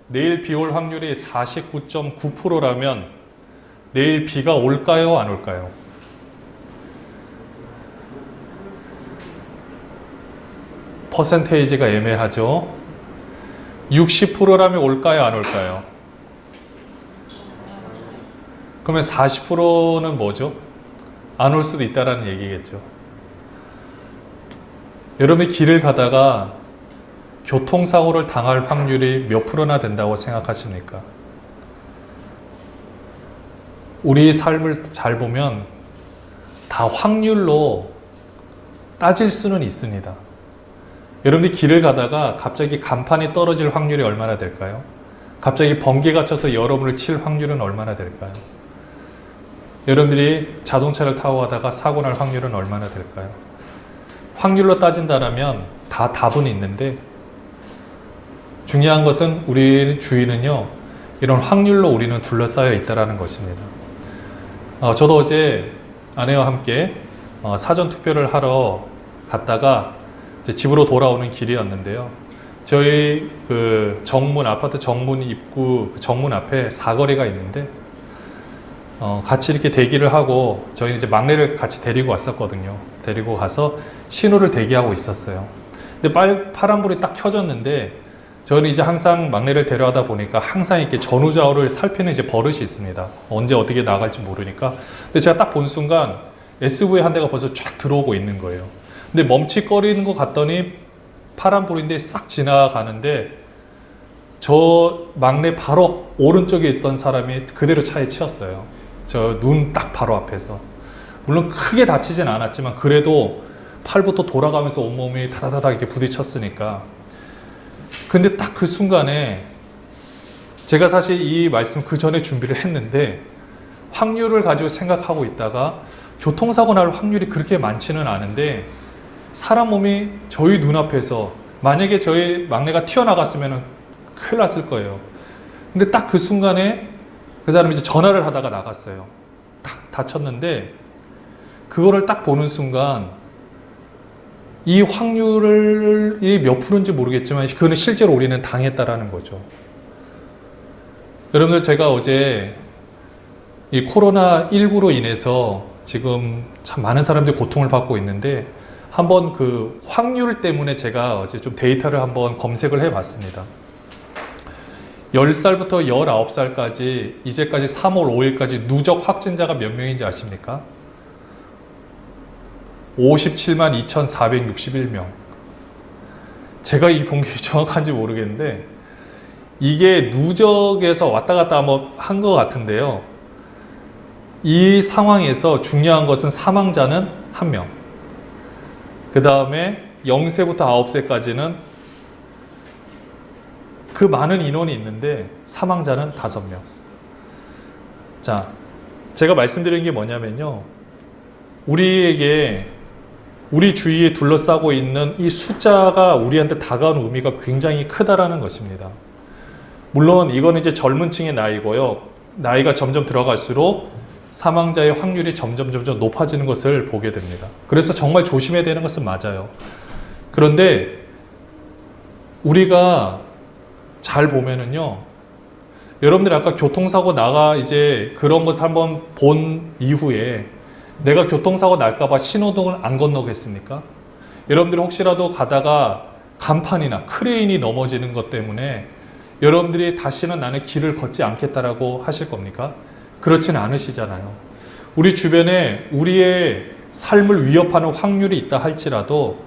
내일 비 올 확률이 49.9%라면 내일 비가 올까요? 안 올까요? 퍼센테이지가 애매하죠. 60%라면 올까요? 안 올까요? 그러면 40%는 뭐죠? 안 올 수도 있다는 얘기겠죠. 여러분이 길을 가다가 교통사고를 당할 확률이 몇 프로나 된다고 생각하십니까? 우리 삶을 잘 보면 다 확률로 따질 수는 있습니다. 여러분들이 길을 가다가 갑자기 간판이 떨어질 확률이 얼마나 될까요? 갑자기 번개가 쳐서 여러분을 칠 확률은 얼마나 될까요? 여러분들이 자동차를 타고 가다가 사고 날 확률은 얼마나 될까요? 확률로 따진다면 다 답은 있는데 중요한 것은 우리 주위는요, 이런 확률로 우리는 둘러싸여 있다는 것입니다. 저도 어제 아내와 함께 사전 투표를 하러 갔다가 이제 집으로 돌아오는 길이었는데요. 저희 그 정문, 아파트 정문 입구 정문 앞에 사거리가 있는데 같이 이렇게 대기를 하고 저희는 이제 막내를 같이 데리고 왔었거든요. 데리고 가서 신호를 대기하고 있었어요. 근데 파란불이 딱 켜졌는데 저는 이제 항상 막내를 데려가다 보니까 항상 이렇게 전후좌우를 살피는 이제 버릇이 있습니다. 언제 어떻게 나갈지 모르니까. 근데 제가 딱 본 순간 SUV 한 대가 벌써 쫙 들어오고 있는 거예요. 근데 멈칫거리는 것 같더니 파란불인데 싹 지나가는데 저 막내 바로 오른쪽에 있던 사람이 그대로 차에 치였어요. 저 눈 딱 바로 앞에서. 물론 크게 다치진 않았지만 그래도 팔부터 돌아가면서 온몸이 다다다다 이렇게 부딪혔으니까. 근데 딱 그 순간에 제가 사실 이 말씀 그 전에 준비를 했는데 확률을 가지고 생각하고 있다가 교통사고 날 확률이 그렇게 많지는 않은데 사람 몸이 저희 눈앞에서 만약에 저희 막내가 튀어나갔으면 큰일 났을 거예요. 근데 딱 그 순간에 그 사람이 이제 전화를 하다가 나갔어요. 딱 다쳤는데 그거를 딱 보는 순간 이 확률이 몇 프로인지 모르겠지만 그거는 실제로 우리는 당했다라는 거죠. 여러분들 제가 어제 이 코로나19로 인해서 지금 참 많은 사람들이 고통을 받고 있는데 한번 그 확률 때문에 제가 어제 좀 데이터를 한번 검색을 해봤습니다. 10살부터 19살까지 이제까지 3월 5일까지 누적 확진자가 몇 명인지 아십니까? 57만 2,461명. 제가 이 봉급이 정확한지 모르겠는데 이게 누적에서 왔다 갔다 한 것 같은데요. 이 상황에서 중요한 것은 사망자는 1명. 그 다음에 0세부터 9세까지는 그 많은 인원이 있는데 사망자는 5명. 자, 제가 말씀드린 게 뭐냐면요. 우리 주위에 둘러싸고 있는 이 숫자가 우리한테 다가오는 의미가 굉장히 크다라는 것입니다. 물론 이건 이제 젊은 층의 나이고요. 나이가 점점 들어갈수록 사망자의 확률이 점점 높아지는 것을 보게 됩니다. 그래서 정말 조심해야 되는 것은 맞아요. 그런데 우리가 잘 보면은요, 여러분들이 아까 교통사고 나가 이제 그런 것을 한번 본 이후에 내가 교통사고 날까봐 신호등을 안 건너겠습니까? 여러분들이 혹시라도 가다가 간판이나 크레인이 넘어지는 것 때문에 여러분들이 다시는 나는 길을 걷지 않겠다라고 하실 겁니까? 그렇지는 않으시잖아요. 우리 주변에 우리의 삶을 위협하는 확률이 있다 할지라도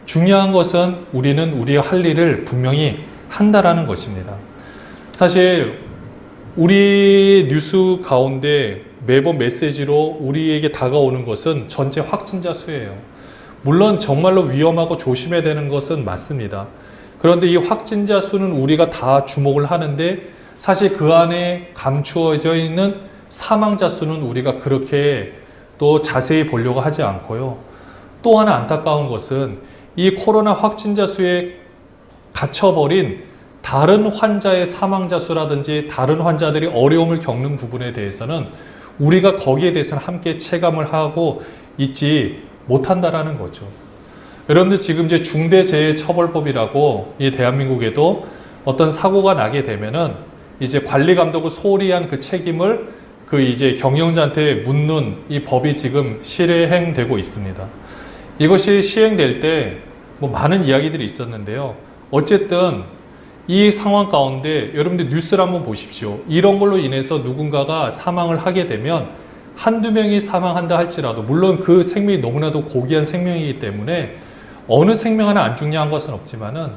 중요한 것은 우리는 우리의 할 일을 분명히 한다라는 것입니다. 사실 우리 뉴스 가운데 매번 메시지로 우리에게 다가오는 것은 전체 확진자 수예요. 물론 정말로 위험하고 조심해야 되는 것은 맞습니다. 그런데 이 확진자 수는 우리가 다 주목을 하는데 사실 그 안에 감추어져 있는 사망자 수는 우리가 그렇게 또 자세히 보려고 하지 않고요. 또 하나 안타까운 것은 이 코로나 확진자 수에 갇혀버린 다른 환자의 사망자 수라든지 다른 환자들이 어려움을 겪는 부분에 대해서는 우리가 거기에 대해서는 함께 체감을 하고 있지 못한다라는 거죠. 여러분들 지금 이제 중대재해처벌법이라고 이 대한민국에도 어떤 사고가 나게 되면은 이제 관리 감독을 소홀히 한 그 책임을 그 이제 경영자한테 묻는 이 법이 지금 실행되고 있습니다. 이것이 시행될 때 뭐 많은 이야기들이 있었는데요. 어쨌든 이 상황 가운데 여러분들 뉴스를 한번 보십시오. 이런 걸로 인해서 누군가가 사망을 하게 되면 한두 명이 사망한다 할지라도, 물론 그 생명이 너무나도 고귀한 생명이기 때문에 어느 생명 하나 안 죽냐 한 것은 없지만은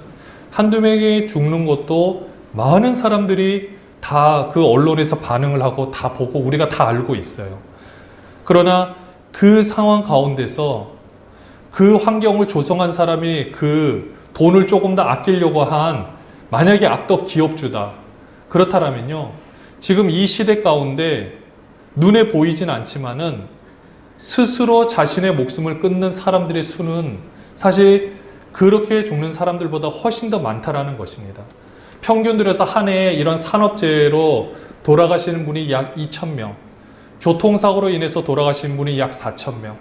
한두 명이 죽는 것도 많은 사람들이 다 그 언론에서 반응을 하고 다 보고 우리가 다 알고 있어요. 그러나 그 상황 가운데서 그 환경을 조성한 사람이 그 돈을 조금 더 아끼려고 한 만약에 악덕 기업주다. 그렇다면요. 지금 이 시대 가운데 눈에 보이진 않지만은 스스로 자신의 목숨을 끊는 사람들의 수는 사실 그렇게 죽는 사람들보다 훨씬 더 많다라는 것입니다. 평균 들여서 한 해에 이런 산업재해로 돌아가시는 분이 약 2,000명, 교통사고로 인해서 돌아가시는 분이 약 4,000명,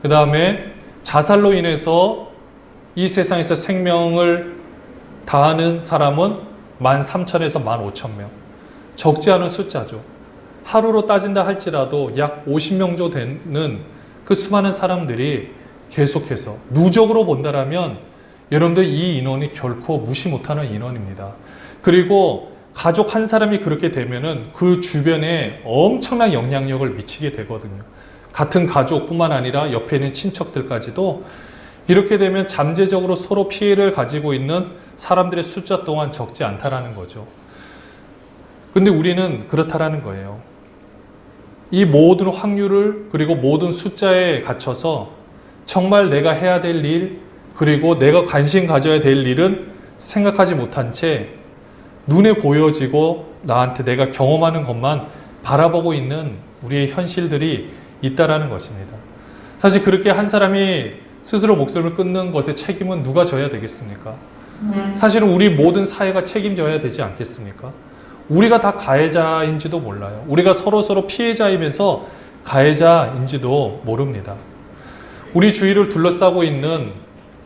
그 다음에 자살로 인해서 이 세상에서 생명을 다하는 사람은 13,000에서 15,000명. 적지 않은 숫자죠. 하루로 따진다 할지라도 약 50명 정도 되는 그 수많은 사람들이 계속해서 누적으로 본다라면 여러분들 이 인원이 결코 무시 못하는 인원입니다. 그리고 가족 한 사람이 그렇게 되면은 그 주변에 엄청난 영향력을 미치게 되거든요. 같은 가족뿐만 아니라 옆에 있는 친척들까지도 이렇게 되면 잠재적으로 서로 피해를 가지고 있는 사람들의 숫자 또한 적지 않다라는 거죠. 근데 우리는 그렇다라는 거예요. 이 모든 확률을 그리고 모든 숫자에 갇혀서 정말 내가 해야 될 일 그리고 내가 관심 가져야 될 일은 생각하지 못한 채 눈에 보여지고 나한테 내가 경험하는 것만 바라보고 있는 우리의 현실들이 있다라는 것입니다. 사실 그렇게 한 사람이 스스로 목숨을 끊는 것의 책임은 누가 져야 되겠습니까? 사실은 우리 모든 사회가 책임져야 되지 않겠습니까? 우리가 다 가해자인지도 몰라요. 우리가 서로 피해자이면서 가해자인지도 모릅니다. 우리 주위를 둘러싸고 있는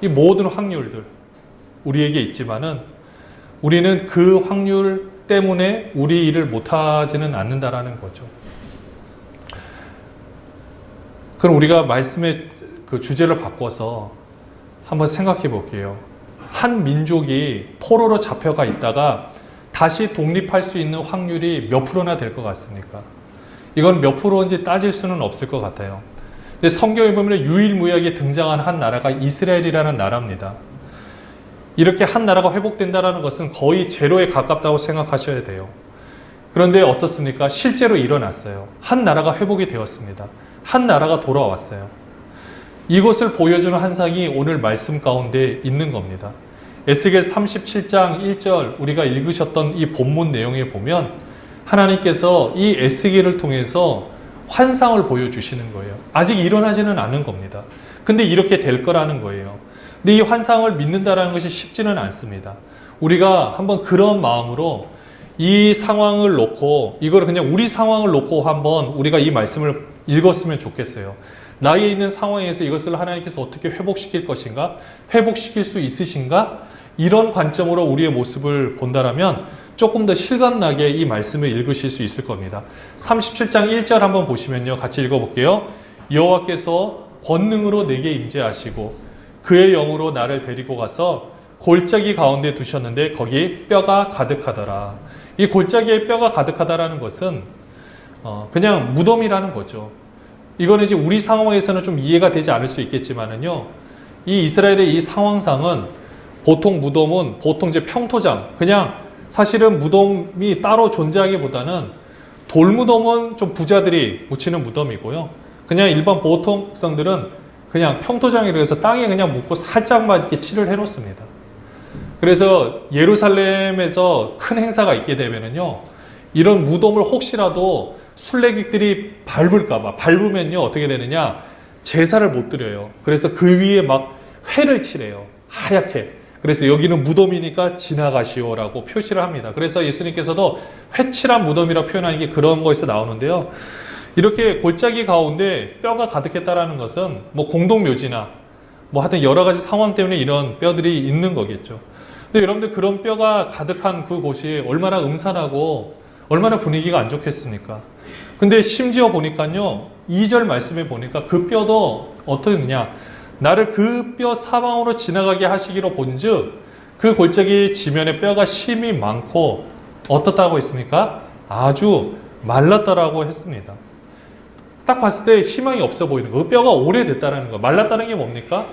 이 모든 확률들 우리에게 있지만은 우리는 그 확률 때문에 우리 일을 못하지는 않는다라는 거죠. 그럼 우리가 말씀의 그 주제를 바꿔서 한번 생각해 볼게요. 한 민족이 포로로 잡혀가 있다가 다시 독립할 수 있는 확률이 몇 프로나 될 것 같습니까? 이건 몇 프로인지 따질 수는 없을 것 같아요. 근데 성경에 보면 유일무이하게 등장한 한 나라가 이스라엘이라는 나라입니다. 이렇게 한 나라가 회복된다는 것은 거의 제로에 가깝다고 생각하셔야 돼요. 그런데 어떻습니까? 실제로 일어났어요. 한 나라가 회복이 되었습니다. 한 나라가 돌아왔어요. 이것을 보여주는 한상이 오늘 말씀 가운데 있는 겁니다. 에스겔 37장 1절 우리가 읽으셨던 이 본문 내용에 보면 하나님께서 이 에스겔을 통해서 환상을 보여주시는 거예요. 아직 일어나지는 않은 겁니다. 근데 이렇게 될 거라는 거예요. 근데 이 환상을 믿는다는 것이 쉽지는 않습니다. 우리가 한번 그런 마음으로 이 상황을 놓고 이걸 그냥 우리 상황을 놓고 한번 우리가 이 말씀을 읽었으면 좋겠어요. 나에 있는 상황에서 이것을 하나님께서 어떻게 회복시킬 것인가? 회복시킬 수 있으신가? 이런 관점으로 우리의 모습을 본다라면 조금 더 실감나게 이 말씀을 읽으실 수 있을 겁니다. 37장 1절 한번 보시면요. 같이 읽어볼게요. 여호와께서 권능으로 내게 임재하시고 그의 영으로 나를 데리고 가서 골짜기 가운데 두셨는데 거기 뼈가 가득하더라. 이 골짜기에 뼈가 가득하다라는 것은 그냥 무덤이라는 거죠. 이거는 이제 우리 상황에서는 좀 이해가 되지 않을 수 있겠지만은요. 이 이스라엘의 이 상황상은 보통 무덤은 보통 이제 평토장, 그냥 사실은 무덤이 따로 존재하기보다는 돌무덤은 좀 부자들이 묻히는 무덤이고요. 그냥 일반 보통 백성들은 그냥 평토장이라고 해서 땅에 그냥 묻고 살짝만 이렇게 칠을 해놓습니다. 그래서 예루살렘에서 큰 행사가 있게 되면은요, 이런 무덤을 혹시라도 순례객들이 밟으면요, 어떻게 되느냐, 제사를 못 드려요. 그래서 그 위에 막 회를 칠해요. 하얗게. 그래서 여기는 무덤이니까 지나가시오라고 표시를 합니다. 그래서 예수님께서도 회칠한 무덤이라고 표현하는 게 그런 거에서 나오는데요. 이렇게 골짜기 가운데 뼈가 가득했다라는 것은 뭐 공동묘지나 뭐 하여튼 여러 가지 상황 때문에 이런 뼈들이 있는 거겠죠. 근데 근데 여러분들 그런 뼈가 가득한 그곳이 얼마나 음산하고 얼마나 분위기가 안 좋겠습니까? 근데 심지어 보니까요, 2절 말씀에 보니까 그 뼈도 어떠느냐, 나를 그 뼈 사방으로 지나가게 하시기로 본즉 그 골짜기 지면에 뼈가 심이 많고 어떻다고 했습니까? 아주 말랐다라고 했습니다. 딱 봤을 때 희망이 없어 보이는 거. 그 뼈가 오래됐다라는 거. 말랐다는 게 뭡니까?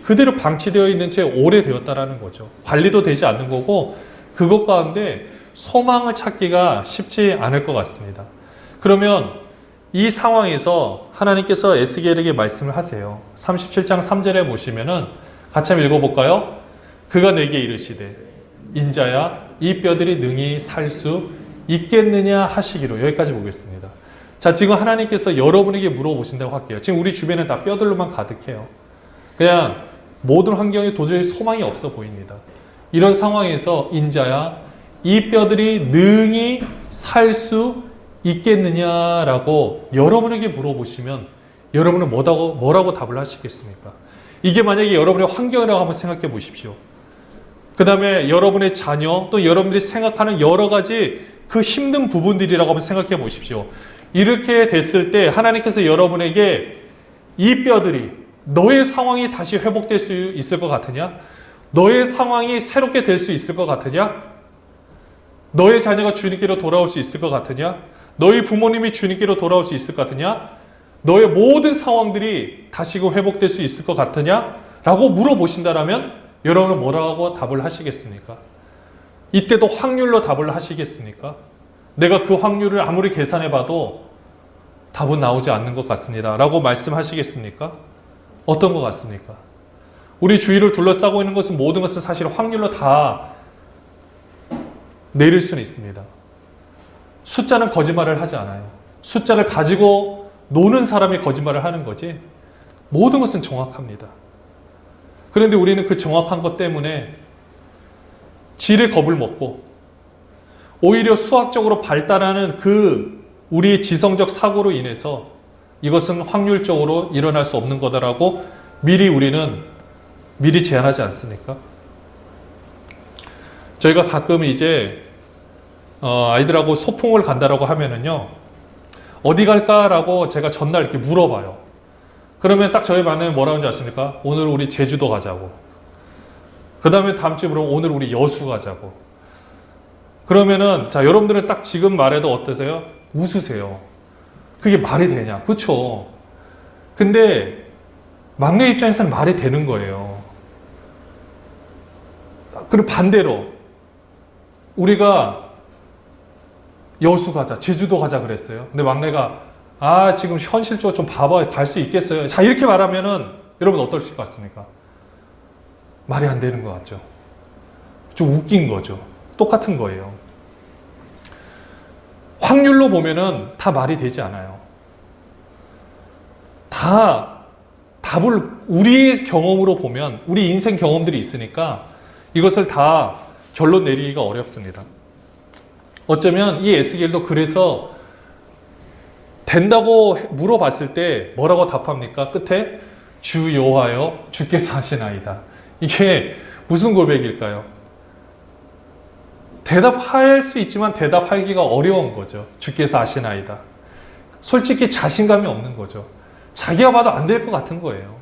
그대로 방치되어 있는 채 오래되었다라는 거죠. 관리도 되지 않는 거고, 그것 가운데 소망을 찾기가 쉽지 않을 것 같습니다. 그러면 이 상황에서 하나님께서 에스겔에게 말씀을 하세요. 37장 3절에 보시면은 같이 한번 읽어볼까요? 그가 내게 이르시되 인자야 이 뼈들이 능히 살 수 있겠느냐 하시기로. 여기까지 보겠습니다. 자, 지금 하나님께서 여러분에게 물어보신다고 할게요. 지금 우리 주변에 다 뼈들로만 가득해요. 그냥 모든 환경에 도저히 소망이 없어 보입니다. 이런 상황에서 인자야 이 뼈들이 능히 살 수 있겠느냐라고 여러분에게 물어보시면 여러분은 뭐라고 답을 하시겠습니까? 이게 만약에 여러분의 환경이라고 한번 생각해 보십시오. 그 다음에 여러분의 자녀, 또 여러분들이 생각하는 여러 가지 그 힘든 부분들이라고 한번 생각해 보십시오. 이렇게 됐을 때 하나님께서 여러분에게 이 뼈들이 너의 상황이 다시 회복될 수 있을 것 같으냐? 너의 상황이 새롭게 될 수 있을 것 같으냐? 너의 자녀가 주님께로 돌아올 수 있을 것 같으냐? 너희 부모님이 주님께로 돌아올 수 있을 것 같으냐? 너의 모든 상황들이 다시금 회복될 수 있을 것 같으냐? 라고 물어보신다라면 여러분은 뭐라고 답을 하시겠습니까? 이때도 확률로 답을 하시겠습니까? 내가 그 확률을 아무리 계산해봐도 답은 나오지 않는 것 같습니다. 라고 말씀하시겠습니까? 어떤 것 같습니까? 우리 주위를 둘러싸고 있는 것은 모든 것은 사실 확률로 다 내릴 수는 있습니다. 숫자는 거짓말을 하지 않아요. 숫자를 가지고 노는 사람이 거짓말을 하는 거지 모든 것은 정확합니다. 그런데 우리는 그 정확한 것 때문에 질의 겁을 먹고 오히려 수학적으로 발달하는 그 우리의 지성적 사고로 인해서 이것은 확률적으로 일어날 수 없는 거다라고 우리는 미리 제안하지 않습니까? 저희가 가끔 이제 아이들하고 소풍을 간다라고 하면은요, 어디 갈까라고 제가 전날 이렇게 물어봐요. 그러면 딱 저희 반에 뭐라고 하는지 아십니까? 오늘 우리 제주도 가자고. 그 다음에 다음 주에 물어보면 오늘 우리 여수 가자고. 그러면은 자, 여러분들은 딱 지금 말해도 어떠세요? 웃으세요. 그게 말이 되냐? 그렇죠. 근데 막내 입장에서는 말이 되는 거예요. 그리고 반대로 우리가 여수 가자, 제주도 가자 그랬어요. 근데 막내가 지금 현실적으로 좀 봐봐요. 갈 수 있겠어요? 자, 이렇게 말하면은 여러분 어떠실 것 같습니까? 말이 안 되는 것 같죠? 좀 웃긴 거죠. 똑같은 거예요. 확률로 보면은 다 말이 되지 않아요. 다 답을 우리의 경험으로 보면 우리 인생 경험들이 있으니까 이것을 다 결론 내리기가 어렵습니다. 어쩌면 이 에스겔도 그래서 된다고 물어봤을 때 뭐라고 답합니까? 끝에 주 여호와여 주께서 하시나이다. 이게 무슨 고백일까요? 대답할 수 있지만 대답하기가 어려운 거죠. 주께서 하시나이다. 솔직히 자신감이 없는 거죠. 자기가 봐도 안 될 것 같은 거예요.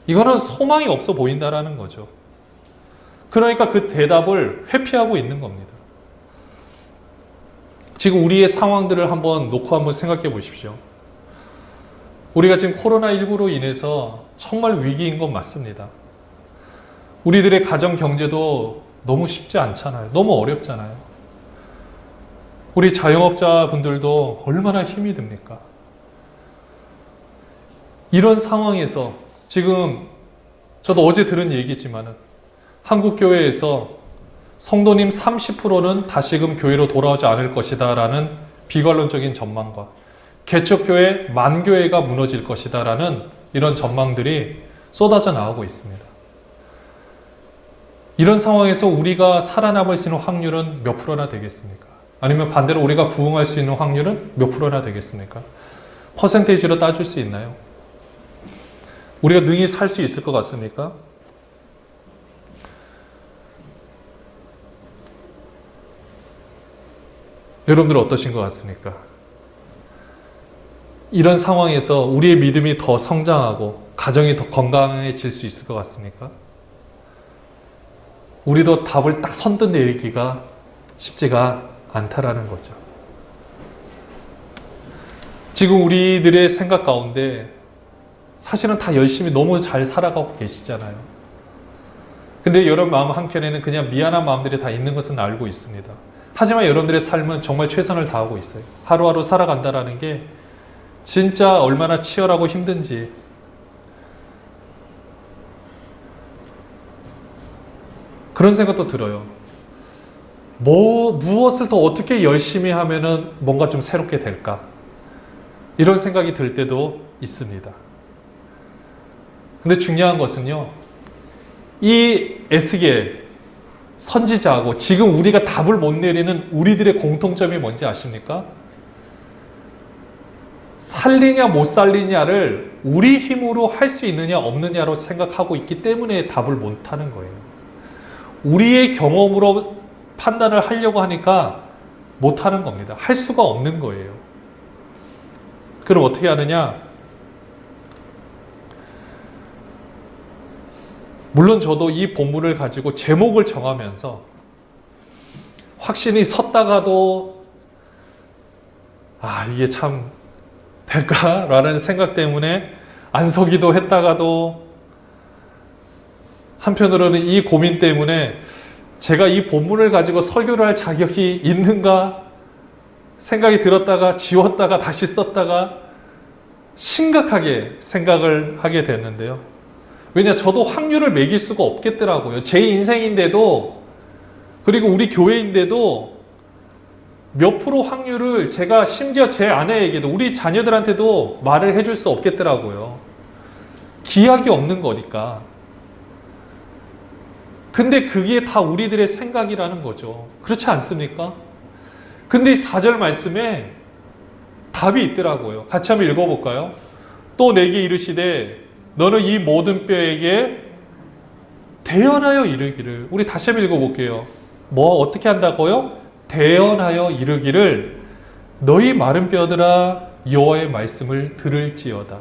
이거는 소망이 없어 보인다라는 거죠. 그러니까 그 대답을 회피하고 있는 겁니다. 지금 우리의 상황들을 놓고 한번 생각해 보십시오. 우리가 지금 코로나19로 인해서 정말 위기인 건 맞습니다. 우리들의 가정 경제도 너무 쉽지 않잖아요. 너무 어렵잖아요. 우리 자영업자분들도 얼마나 힘이 듭니까? 이런 상황에서 지금 저도 어제 들은 얘기지만 한국교회에서 성도님 30%는 다시금 교회로 돌아오지 않을 것이다 라는 비관론적인 전망과 개척교회 만교회가 무너질 것이다 라는 이런 전망들이 쏟아져 나오고 있습니다. 이런 상황에서 우리가 살아남을 수 있는 확률은 몇 프로나 되겠습니까? 아니면 반대로 우리가 부흥할 수 있는 확률은 몇 프로나 되겠습니까? 퍼센테이지로 따질 수 있나요? 우리가 능히 살 수 있을 것 같습니까? 여러분들 어떠신 것 같습니까? 이런 상황에서 우리의 믿음이 더 성장하고 가정이 더 건강해질 수 있을 것 같습니까? 우리도 답을 딱 선뜻 내리기가 쉽지가 않다라는 거죠. 지금 우리들의 생각 가운데 사실은 다 열심히 너무 잘 살아가고 계시잖아요. 근데 여러분 마음 한켠에는 그냥 미안한 마음들이 다 있는 것은 알고 있습니다. 하지만 여러분들의 삶은 정말 최선을 다하고 있어요. 하루하루 살아간다라는 게 진짜 얼마나 치열하고 힘든지. 그런 생각도 들어요. 무엇을 더 어떻게 열심히 하면은 뭔가 좀 새롭게 될까? 이런 생각이 들 때도 있습니다. 근데 중요한 것은요, 이 에스겔 선지자하고 지금 우리가 답을 못 내리는 우리들의 공통점이 뭔지 아십니까? 살리냐 못 살리냐를 우리 힘으로 할 수 있느냐 없느냐로 생각하고 있기 때문에 답을 못 하는 거예요. 우리의 경험으로 판단을 하려고 하니까 못 하는 겁니다. 할 수가 없는 거예요. 그럼 어떻게 하느냐? 물론 저도 이 본문을 가지고 제목을 정하면서 확신이 섰다가도 이게 참 될까라는 생각 때문에 안 서기도 했다가도, 한편으로는 이 고민 때문에 제가 이 본문을 가지고 설교를 할 자격이 있는가 생각이 들었다가 지웠다가 다시 썼다가 심각하게 생각을 하게 됐는데요. 왜냐, 저도 확률을 매길 수가 없겠더라고요. 제 인생인데도, 그리고 우리 교회인데도 몇 프로 확률을 제가 심지어 제 아내에게도, 우리 자녀들한테도 말을 해줄 수 없겠더라고요. 기약이 없는 거니까. 근데 그게 다 우리들의 생각이라는 거죠. 그렇지 않습니까? 근데 이 4절 말씀에 답이 있더라고요. 같이 한번 읽어볼까요? 또 내게 이르시되 너는 이 모든 뼈에게 대언하여 이르기를. 우리 다시 한번 읽어볼게요. 어떻게 한다고요? 대언하여 이르기를 너희 마른 뼈들아 여호와의 말씀을 들을지어다.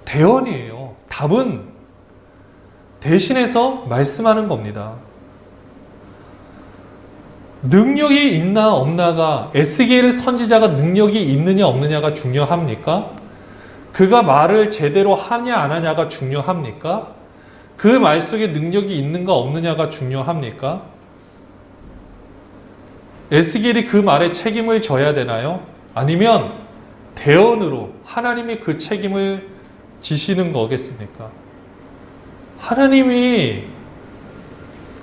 대언이에요. 답은 대신해서 말씀하는 겁니다. 능력이 있나 없나가, 에스겔 선지자가 능력이 있느냐 없느냐가 중요합니까? 그가 말을 제대로 하냐 안 하냐가 중요합니까? 그 말 속에 능력이 있는가 없느냐가 중요합니까? 에스겔이 그 말에 책임을 져야 되나요? 아니면 대언으로 하나님이 그 책임을 지시는 거겠습니까? 하나님이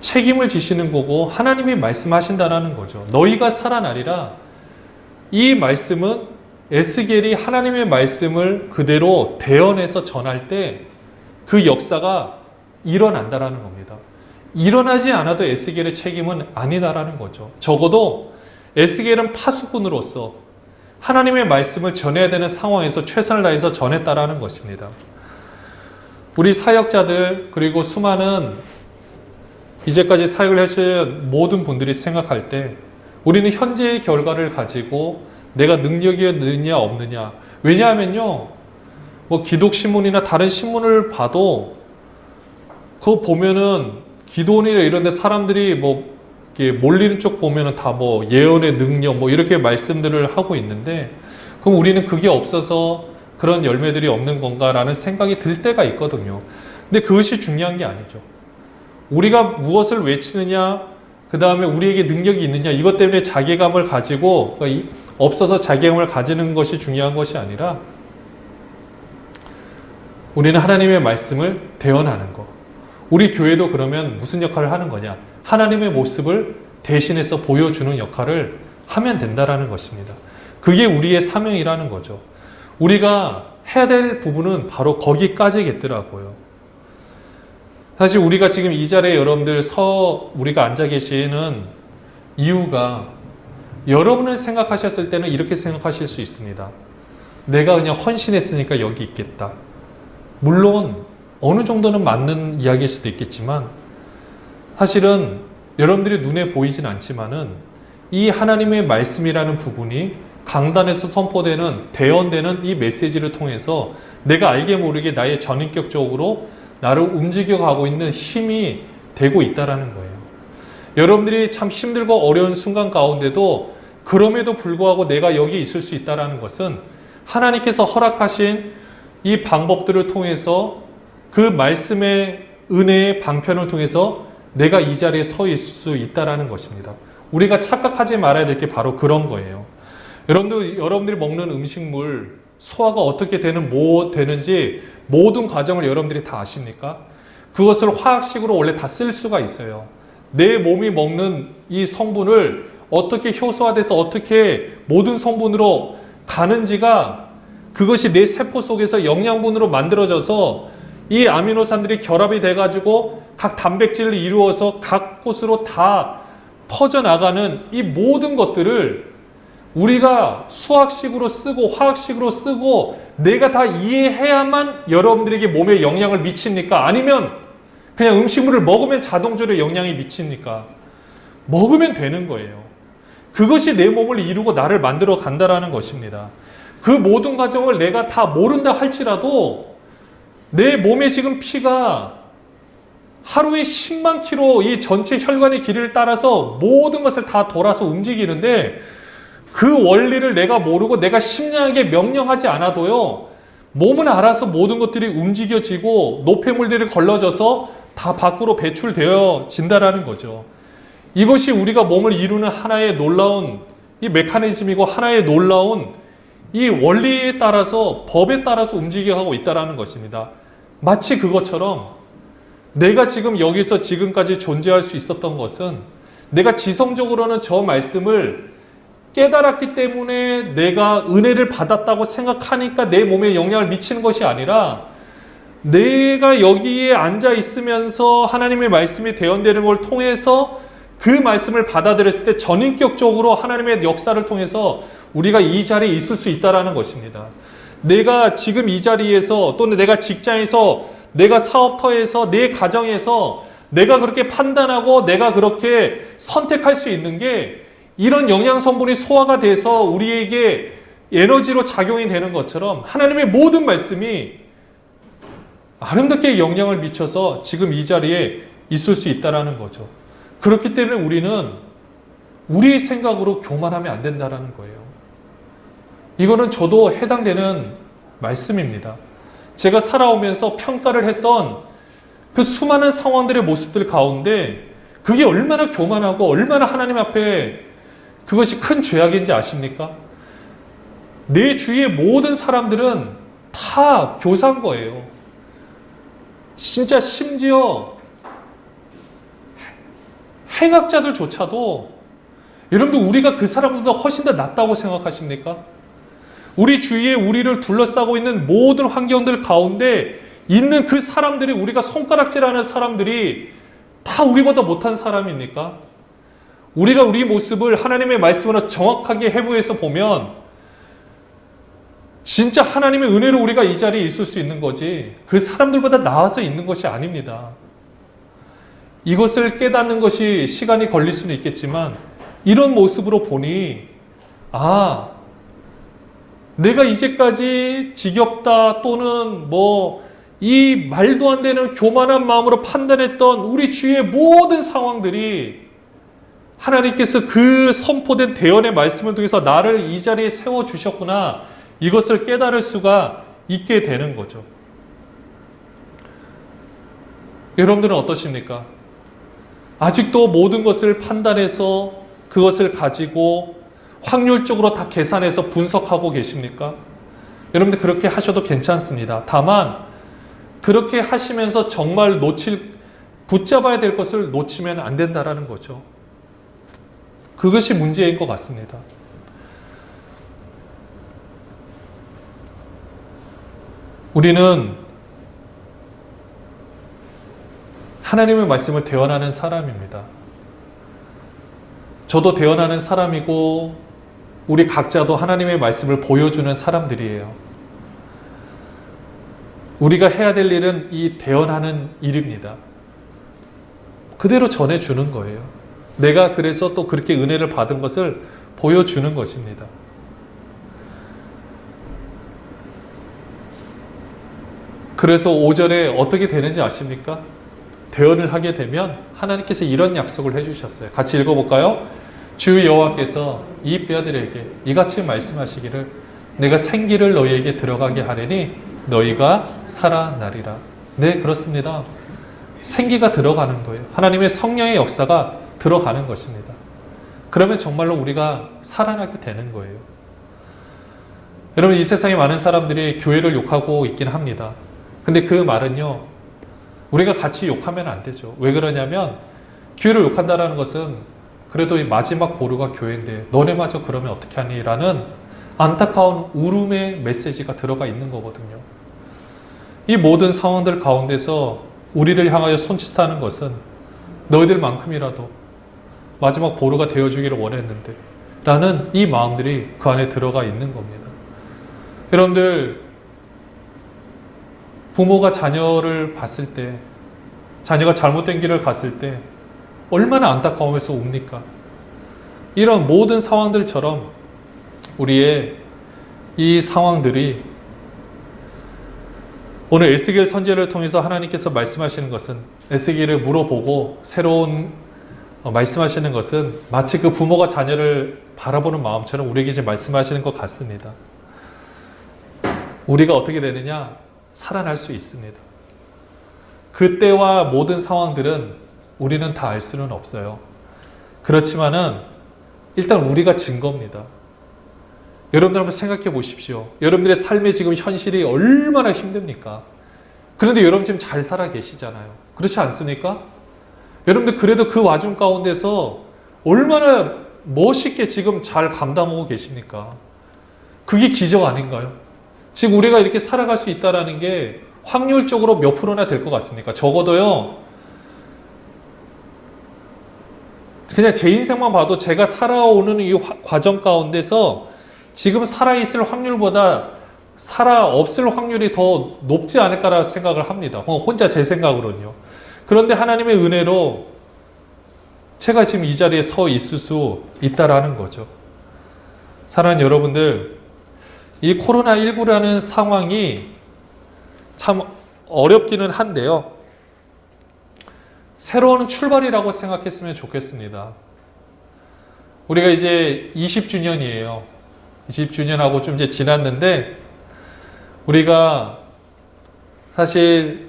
책임을 지시는 거고 하나님이 말씀하신다라는 거죠. 너희가 살아나리라. 이 말씀은 에스겔이 하나님의 말씀을 그대로 대언해서 전할 때 그 역사가 일어난다라는 겁니다. 일어나지 않아도 에스겔의 책임은 아니다라는 거죠. 적어도 에스겔은 파수꾼으로서 하나님의 말씀을 전해야 되는 상황에서 최선을 다해서 전했다라는 것입니다. 우리 사역자들, 그리고 수많은 이제까지 사역을 하신 모든 분들이 생각할 때 우리는 현재의 결과를 가지고 내가 능력이 있느냐 없느냐, 왜냐하면요, 기독신문이나 다른 신문을 봐도 그거 보면은 기도원이나 이런 데 사람들이 이렇게 몰리는 쪽 보면은 다 예언의 능력 이렇게 말씀들을 하고 있는데, 그럼 우리는 그게 없어서 그런 열매들이 없는 건가라는 생각이 들 때가 있거든요. 근데 그것이 중요한 게 아니죠. 우리가 무엇을 외치느냐, 그 다음에 우리에게 능력이 있느냐, 이것 때문에 자괴감을 가지고 없어서 자괴감을 가지는 것이 중요한 것이 아니라 우리는 하나님의 말씀을 대언하는 것. 우리 교회도 그러면 무슨 역할을 하는 거냐? 하나님의 모습을 대신해서 보여주는 역할을 하면 된다라는 것입니다. 그게 우리의 사명이라는 거죠. 우리가 해야 될 부분은 바로 거기까지겠더라고요. 사실 우리가 지금 이 자리에 여러분들 우리가 앉아 계시는 이유가, 여러분을 생각하셨을 때는 이렇게 생각하실 수 있습니다. 내가 그냥 헌신했으니까 여기 있겠다. 물론 어느 정도는 맞는 이야기일 수도 있겠지만, 사실은 여러분들이 눈에 보이진 않지만은 이 하나님의 말씀이라는 부분이 강단에서 선포되는, 대언되는 이 메시지를 통해서 내가 알게 모르게 나의 전인격적으로 나를 움직여가고 있는 힘이 되고 있다는 거예요. 여러분들이 참 힘들고 어려운 순간 가운데도 그럼에도 불구하고 내가 여기 있을 수 있다는 것은 하나님께서 허락하신 이 방법들을 통해서 그 말씀의 은혜의 방편을 통해서 내가 이 자리에 서 있을 수 있다는 것입니다. 우리가 착각하지 말아야 될 게 바로 그런 거예요. 여러분들이 먹는 음식물 소화가 어떻게 되는지 모든 과정을 여러분들이 다 아십니까? 그것을 화학식으로 원래 다 쓸 수가 있어요. 내 몸이 먹는 이 성분을 어떻게 효소화돼서 어떻게 모든 성분으로 가는지가 그것이 내 세포 속에서 영양분으로 만들어져서 이 아미노산들이 결합이 돼가지고 각 단백질을 이루어서 각 곳으로 다 퍼져나가는 이 모든 것들을 우리가 수학식으로 쓰고 화학식으로 쓰고 내가 다 이해해야만 여러분들에게 몸에 영향을 미칩니까? 아니면 그냥 음식물을 먹으면 자동적으로 영향이 미칩니까? 먹으면 되는 거예요. 그것이 내 몸을 이루고 나를 만들어 간다라는 것입니다. 그 모든 과정을 내가 다 모른다 할지라도 내 몸에 지금 피가 하루에 10만 킬로 이 전체 혈관의 길이를 따라서 모든 것을 다 돌아서 움직이는데 그 원리를 내가 모르고 내가 심령하게 명령하지 않아도요, 몸은 알아서 모든 것들이 움직여지고 노폐물들이 걸러져서 다 밖으로 배출되어진다라는 거죠. 이것이 우리가 몸을 이루는 하나의 놀라운 이 메커니즘이고 하나의 놀라운 이 원리에 따라서 법에 따라서 움직여가고 있다는 것입니다. 마치 그것처럼 내가 지금 여기서 지금까지 존재할 수 있었던 것은 내가 지성적으로는 저 말씀을 깨달았기 때문에 내가 은혜를 받았다고 생각하니까 내 몸에 영향을 미치는 것이 아니라 내가 여기에 앉아 있으면서 하나님의 말씀이 대언되는 걸 통해서 그 말씀을 받아들였을 때 전인격적으로 하나님의 역사를 통해서 우리가 이 자리에 있을 수 있다는 것입니다. 내가 지금 이 자리에서 또는 내가 직장에서 내가 사업터에서 내 가정에서 내가 그렇게 판단하고 내가 그렇게 선택할 수 있는 게 이런 영양 성분이 소화가 돼서 우리에게 에너지로 작용이 되는 것처럼 하나님의 모든 말씀이 아름답게 영향을 미쳐서 지금 이 자리에 있을 수 있다는 거죠. 그렇기 때문에 우리는 우리의 생각으로 교만하면 안 된다는 거예요. 이거는 저도 해당되는 말씀입니다. 제가 살아오면서 평가를 했던 그 수많은 상황들의 모습들 가운데 그게 얼마나 교만하고 얼마나 하나님 앞에 그것이 큰 죄악인지 아십니까? 내 주위의 모든 사람들은 다 교사인 거예요. 진짜 심지어 행악자들조차도 여러분들 우리가 그 사람들보다 훨씬 더 낫다고 생각하십니까? 우리 주위에 우리를 둘러싸고 있는 모든 환경들 가운데 있는 그 사람들이 우리가 손가락질하는 사람들이 다 우리보다 못한 사람입니까? 우리가 우리 모습을 하나님의 말씀으로 정확하게 해부해서 보면 진짜 하나님의 은혜로 우리가 이 자리에 있을 수 있는 거지 그 사람들보다 나아서 있는 것이 아닙니다. 이것을 깨닫는 것이 시간이 걸릴 수는 있겠지만 이런 모습으로 보니 내가 이제까지 지겹다 또는 이 말도 안 되는 교만한 마음으로 판단했던 우리 주위의 모든 상황들이 하나님께서 그 선포된 대언의 말씀을 통해서 나를 이 자리에 세워주셨구나 이것을 깨달을 수가 있게 되는 거죠. 여러분들은 어떠십니까? 아직도 모든 것을 판단해서 그것을 가지고 확률적으로 다 계산해서 분석하고 계십니까? 여러분들 그렇게 하셔도 괜찮습니다. 다만 그렇게 하시면서 정말 붙잡아야 될 것을 놓치면 안 된다는 거죠. 그것이 문제인 것 같습니다. 우리는 하나님의 말씀을 대언하는 사람입니다. 저도 대언하는 사람이고 우리 각자도 하나님의 말씀을 보여주는 사람들이에요. 우리가 해야 될 일은 이 대언하는 일입니다. 그대로 전해주는 거예요. 내가 그래서 또 그렇게 은혜를 받은 것을 보여주는 것입니다. 그래서 5절에 어떻게 되는지 아십니까? 대언을 하게 되면 하나님께서 이런 약속을 해주셨어요. 같이 읽어볼까요? 주 여호와께서 이 뼈들에게 이같이 말씀하시기를 내가 생기를 너희에게 들어가게 하리니 너희가 살아나리라. 네, 그렇습니다. 생기가 들어가는 거예요. 하나님의 성령의 역사가 들어가는 것입니다. 그러면 정말로 우리가 살아나게 되는 거예요. 여러분, 이 세상에 많은 사람들이 교회를 욕하고 있긴 합니다. 근데 그 말은요, 우리가 같이 욕하면 안 되죠. 왜 그러냐면 교회를 욕한다는 것은 그래도 이 마지막 보루가 교회인데 너네마저 그러면 어떻게 하니? 라는 안타까운 울음의 메시지가 들어가 있는 거거든요. 이 모든 상황들 가운데서 우리를 향하여 손짓하는 것은 너희들만큼이라도 마지막 보루가 되어주기를 원했는데 라는 이 마음들이 그 안에 들어가 있는 겁니다. 여러분들, 부모가 자녀를 봤을 때, 자녀가 잘못된 길을 갔을 때 얼마나 안타까워해서 웁니까? 이런 모든 상황들처럼 우리의 이 상황들이 오늘 에스겔 선지자를 통해서 하나님께서 말씀하시는 것은, 에스겔을 물어보고 새로운 말씀하시는 것은 마치 그 부모가 자녀를 바라보는 마음처럼 우리에게 이제 말씀하시는 것 같습니다. 우리가 어떻게 되느냐? 살아날 수 있습니다. 그때와 모든 상황들은 우리는 다 알 수는 없어요. 그렇지만은 일단 우리가 증거입니다. 여러분들 한번 생각해 보십시오. 여러분들의 삶의 지금 현실이 얼마나 힘듭니까? 그런데 여러분 지금 잘 살아 계시잖아요. 그렇지 않습니까? 여러분들 그래도 그 와중 가운데서 얼마나 멋있게 지금 잘 감당하고 계십니까? 그게 기적 아닌가요? 지금 우리가 이렇게 살아갈 수 있다는 게 확률적으로 몇 프로나 될 것 같습니까? 적어도요, 그냥 제 인생만 봐도 제가 살아오는 이 과정 가운데서 지금 살아있을 확률보다 살아 없을 확률이 더 높지 않을까라는 생각을 합니다. 혼자 제 생각으로는요. 그런데 하나님의 은혜로 제가 지금 이 자리에 서 있을 수 있다라는 거죠. 사랑하는 여러분들, 이 코로나19라는 상황이 참 어렵기는 한데요. 새로운 출발이라고 생각했으면 좋겠습니다. 우리가 이제 20주년이에요. 20주년하고 좀 이제 지났는데 우리가 사실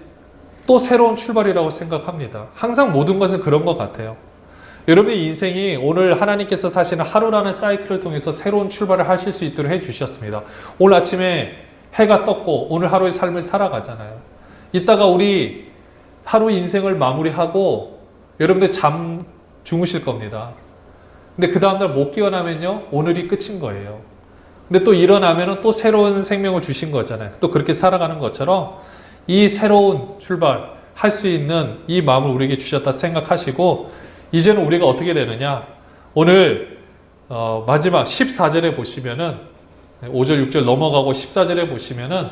또 새로운 출발이라고 생각합니다. 항상 모든 것은 그런 것 같아요. 여러분의 인생이 오늘 하나님께서 사시는 하루라는 사이클을 통해서 새로운 출발을 하실 수 있도록 해주셨습니다. 오늘 아침에 해가 떴고 오늘 하루의 삶을 살아가잖아요. 이따가 우리 하루 인생을 마무리하고 여러분들 주무실 겁니다. 근데 그 다음날 못 깨어나면요, 오늘이 끝인 거예요. 근데 또 일어나면 또 새로운 생명을 주신 거잖아요. 또 그렇게 살아가는 것처럼 이 새로운 출발 할 수 있는 이 마음을 우리에게 주셨다 생각하시고, 이제는 우리가 어떻게 되느냐, 오늘 마지막 14절에 보시면은 5절 6절 넘어가고 14절에 보시면은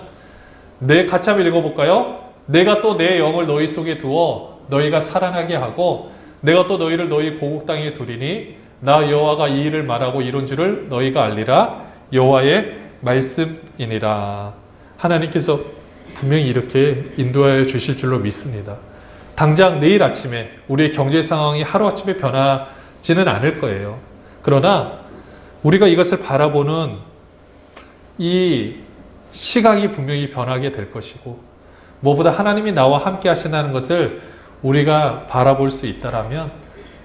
같이 한번 읽어볼까요? 내가 또 내 영을 너희 속에 두어 너희가 살아나게 하고 내가 또 너희를 너희 고국 땅에 두리니 나 여호와가 이 일을 말하고 이룬 줄을 너희가 알리라. 여호와의 말씀이니라. 하나님께서 분명히 이렇게 인도하여 주실 줄로 믿습니다. 당장 내일 아침에 우리의 경제 상황이 하루아침에 변하지는 않을 거예요. 그러나 우리가 이것을 바라보는 이 시각이 분명히 변하게 될 것이고, 무엇보다 하나님이 나와 함께 하신다는 것을 우리가 바라볼 수 있다라면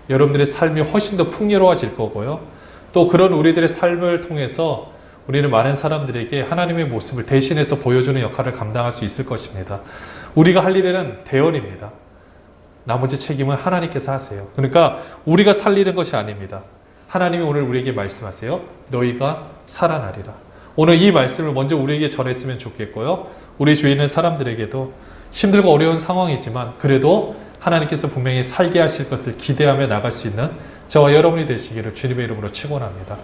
여러분들의 삶이 훨씬 더 풍요로워질 거고요. 또 그런 우리들의 삶을 통해서 우리는 많은 사람들에게 하나님의 모습을 대신해서 보여주는 역할을 감당할 수 있을 것입니다. 우리가 할 일은 대언입니다. 나머지 책임은 하나님께서 하세요. 그러니까 우리가 살리는 것이 아닙니다. 하나님이 오늘 우리에게 말씀하세요. 너희가 살아나리라. 오늘 이 말씀을 먼저 우리에게 전했으면 좋겠고요. 우리 주위에 있는 사람들에게도 힘들고 어려운 상황이지만 그래도 하나님께서 분명히 살게 하실 것을 기대하며 나갈 수 있는 저와 여러분이 되시기를 주님의 이름으로 축원합니다.